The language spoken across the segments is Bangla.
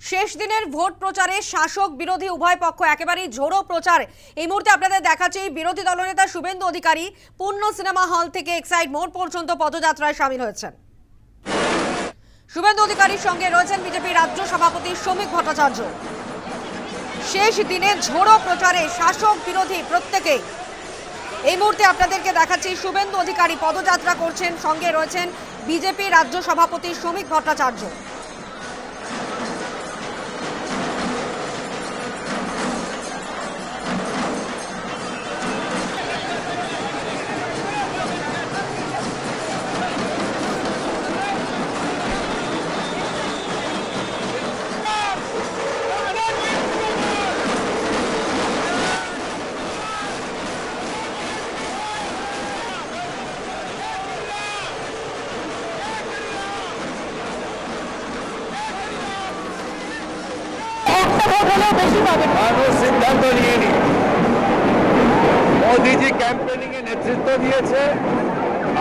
শেষ দিনের ভোট প্রচারে শাসক বিরোধী উভয় পক্ষ একেবারেই ঝোড়ো প্রচার। এই মুহূর্তে আপনাদের দেখাচ্ছি বিরোধী দলনেতা শুভেন্দু অধিকারী পূর্ণ সিনেমা হল থেকে এক্সাইড মোড় পর্যন্ত পদযাত্রায় সামিল হয়েছেন। শুভেন্দু অধিকারীর সঙ্গে রয়েছেন বিজেপি রাজ্য সভাপতি শ্রমিক ভট্টাচার্য। শেষ দিনে ঝোড়ো প্রচারে শাসক বিরোধী প্রত্যেকেই। এই মুহূর্তে আপনাদেরকে দেখাচ্ছি শুভেন্দু অধিকারী পদযাত্রা করছেন, সঙ্গে রয়েছেন বিজেপি রাজ্য সভাপতি শ্রমিক ভট্টাচার্য। মানুষ সিদ্ধান্ত নিয়েনি। মোদিজি ক্যাম্পেনিং এ নেতৃত্ব দিয়েছে,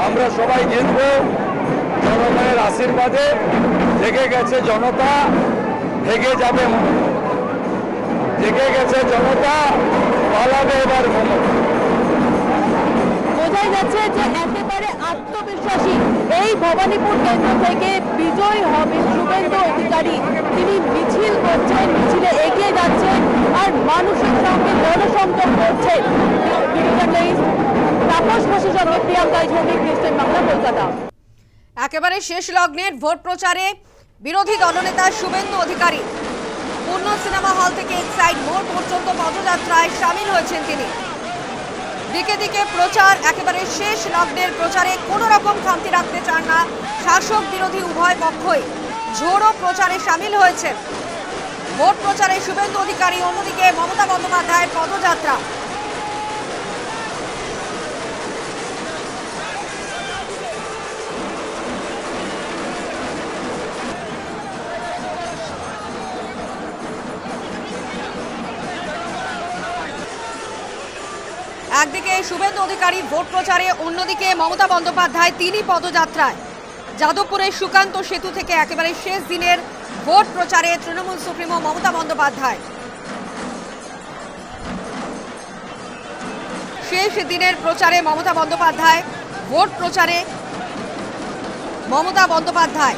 আমরা সবাই জিতব জনগণের আশীর্বাদে। জেগে গেছে জনতা, জেগে যাবে, জেগে গেছে জনতা, পালাবে এবার মমতা। বোঝাই যাচ্ছে যে একেবারে আত্মবিশ্বাসী এই ভবানীপুর কেন্দ্র থেকে বিজয় হবে শুভেন্দু অধিকারী। তিনি মিছিল করছেন, মিছিলে এগিয়ে যাচ্ছেন আর মানুষের সঙ্গে জনসংযোগ করছেন। তাপস ঘোষের সঙ্গে প্রিয়াঙ্কা ঝৌমিক, ক্রিস্টেন বাংলা, কলকাতা। একেবারে শেষ লগ্নের ভোট প্রচারে বিরোধী দলনেতা শুভেন্দু অধিকারী পূর্ণ সিনেমা হল থেকে এক্সাইড মোড় পর্যন্ত পদযাত্রায় সামিল হয়েছেন তিনি। দিকে দিকে প্রচার, একেবারে শেষ লগ্নের প্রচারে কোনো রকম খামতি রাখতে চান না শাসক বিরোধী উভয় পক্ষই। ঝোড়ো প্রচারে সামিল হয়েছেন। ভোট প্রচারে শুভেন্দু অধিকারী, অন্যদিকে মমতা বন্দ্যোপাধ্যায়ের পদযাত্রা। একদিকে শুভেন্দু অধিকারী ভোট প্রচারে, অন্যদিকে মমতা বন্দ্যোপাধ্যায় তিনি পদযাত্রায়। যাদবপুরের সুকান্ত সেতু থেকে একেবারে শেষ দিনের ভোট প্রচারে তৃণমূল সুপ্রিমো মমতা বন্দ্যোপাধ্যায়। শেষ দিনের প্রচারে মমতা বন্দ্যোপাধ্যায়, ভোট প্রচারে মমতা বন্দ্যোপাধ্যায়।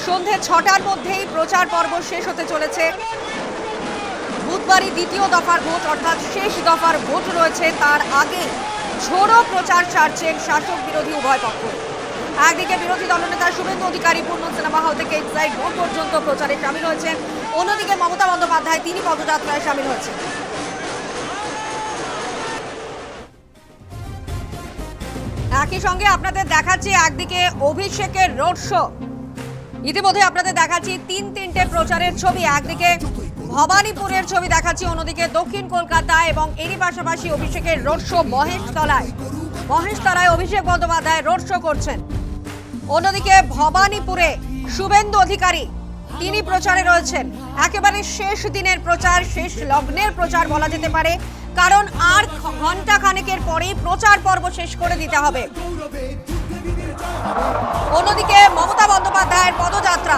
সন্ধে 6টার মধ্যেই প্রচার পর্ব শেষ হতে চলেছে। বুধবারই দ্বিতীয় দফার ভোট, অর্থাৎ শেষ দফার ভোট রয়েছে, তার আগে ঝোড়ো প্রচার ছাড়ছেন শাসক বিরোধী উভয় পক্ষ। একদিকে বিরোধী দলনেতা শুভেন্দু অধিকারী পূর্ণ সিনেমা হল থেকে এক্সাইড মোড় পর্যন্ত প্রচারে সামিল হয়েছেন, অন্যদিকে মমতা বন্দ্যোপাধ্যায় তিনি পদযাত্রায় সামিল হয়েছেন। একই সঙ্গে আপনাদের দেখাচ্ছি একদিকে অভিষেকের রোড শো। ইতিমধ্যে আপনাদের দেখাচ্ছি তিনটে প্রচারের ছবি। একদিকে ভবানীপুরের ছবি দেখাচ্ছি, অন্যদিকে দক্ষিণ কলকাতায়, এবং এরই পাশাপাশি অভিষেকের road show মহেশতলায় Abhishek Bandyopadhyay road show করছেন। অন্যদিকে ভবানীপুরে শুভেন্দু অধিকারী তিনি প্রচারে রয়েছেন। একেবারে শেষ দিনের প্রচার, শেষ লগ্নের প্রচার বলা যেতে পারে, কারণ আর ঘন্টা খানেকের পরেই প্রচার পর্ব শেষ করে দিতে হবে। অন্যদিকে মমতা বন্দ্যোপাধ্যায়ের পদযাত্রা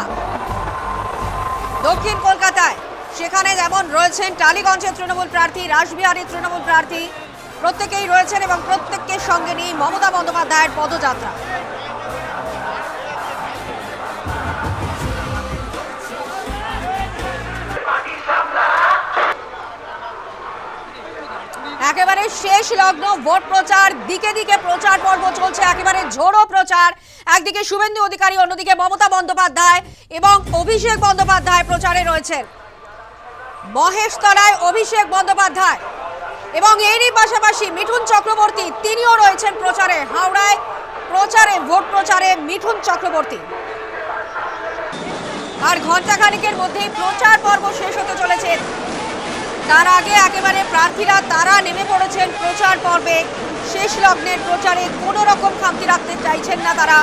দক্ষিণ কলকাতায়, সেখানে যেমন রয়েছেন টালিগঞ্জের তৃণমূল প্রার্থী, রাসবিহারীর তৃণমূল প্রার্থী, প্রত্যেকেই রয়েছেন এবং প্রত্যেককে সঙ্গে নিয়ে মমতা বন্দ্যোপাধ্যায়ের পদযাত্রা। একেবারে শেষ লগ্ন ভোট প্রচার, দিকে দিকে প্রচার পর্ব চলছে, একেবারে ঝোড়ো প্রচার। একদিকে শুভেন্দু অধিকারী, অন্যদিকে মমতা বন্দ্যোপাধ্যায় এবং অভিষেক বন্দ্যোপাধ্যায় প্রচারে রয়েছেন। মহেশতলায় অভিষেক বন্দ্যোপাধ্যায় এবং এরই পাশাপাশি মিঠুন চক্রবর্তী তিনিও রয়েছেন প্রচারে। হাওড়ায় প্রচারে, ভোট প্রচারে মিঠুন চক্রবর্তী। আর ঘণ্টাখানেকের মধ্যেই প্রচার পর্ব শেষ হতে চলেছে। তার আগে একেবারে প্রার্থীরা তারা নেমে পড়েছেন প্রচার পর্বে। শেষ লগ্নের প্রচারে কোনো রকম খামতি রাখতে চাইছেন না তারা।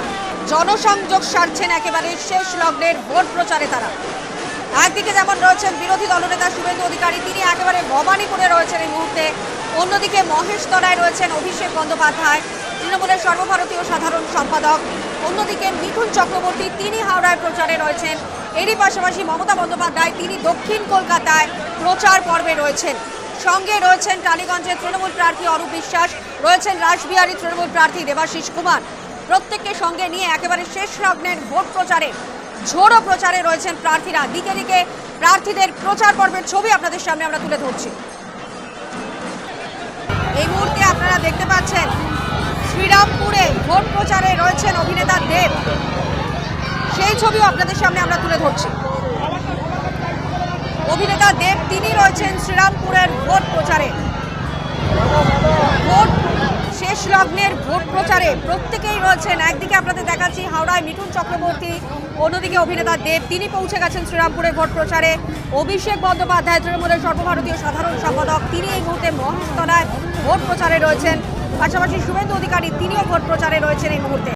জনসংযোগ সারছেন একেবারে শেষ লগ্নের ভোট প্রচারে তারা। একদিকে যেমন রয়েছেন বিরোধী দলনেতা শুভেন্দু অধিকারী, তিনি একেবারে ভবানীপুরে রয়েছেন এই মুহূর্তে। অন্যদিকে মহেশতলায় রয়েছেন অভিষেক বন্দ্যোপাধ্যায়। তৃণমূলের সর্বভারতীয় সাধারণ সম্পাদক। অন্যদিকে মিঠুন চক্রবর্তী, তিনি হাওড়ায় প্রচারে রয়েছেন। এরই পাশাপাশি মমতা বন্দ্যোপাধ্যায়, তিনি দক্ষিণ কলকাতায় প্রচার পর্বে রয়েছেন। সঙ্গে রয়েছেন টালিগঞ্জের তৃণমূল প্রার্থী অরূপ বিশ্বাস, রয়েছেন রাসবিহারী তৃণমূল প্রার্থী দেবাশিস কুমার। প্রত্যেককে সঙ্গে নিয়ে একেবারে শেষ লগ্নের ভোট প্রচারে, ঝোড়ো প্রচারে রয়েছেন প্রার্থীরা। দিকে দিকে প্রার্থীদের প্রচার পর্বের ছবি আপনাদের সামনে আমরা তুলে ধরছি। এই মুহূর্তে আপনারা দেখতে পাচ্ছেন শ্রীরামপুরে ভোট প্রচারে রয়েছেন অভিনেতা দেব, সেই ছবিও আপনাদের সামনে আমরা তুলে ধরছি। অভিনেতা দেব, তিনি রয়েছেন শ্রীরামপুরের ভোট প্রচারে। ভোট শেষ লগ্নের ভোট প্রচারে প্রত্যেকেই রয়েছেন। একদিকে আপনাদের দেখাচ্ছি হাওড়ায় মিঠুন চক্রবর্তী, অন্যদিকে অভিনেতা দেব, তিনি পৌঁছে গেছেন শ্রীরামপুরে ভোট প্রচারে। অভিষেক বন্দ্যোপাধ্যায়, তৃণমূলের সর্বভারতীয় সাধারণ সম্পাদক, তিনি এই মুহূর্তে মহেশতলায় ভোট প্রচারে রয়েছেন। পাশাপাশি শুভেন্দু অধিকারী, তিনিও ভোট প্রচারে রয়েছেন এই মুহূর্তে।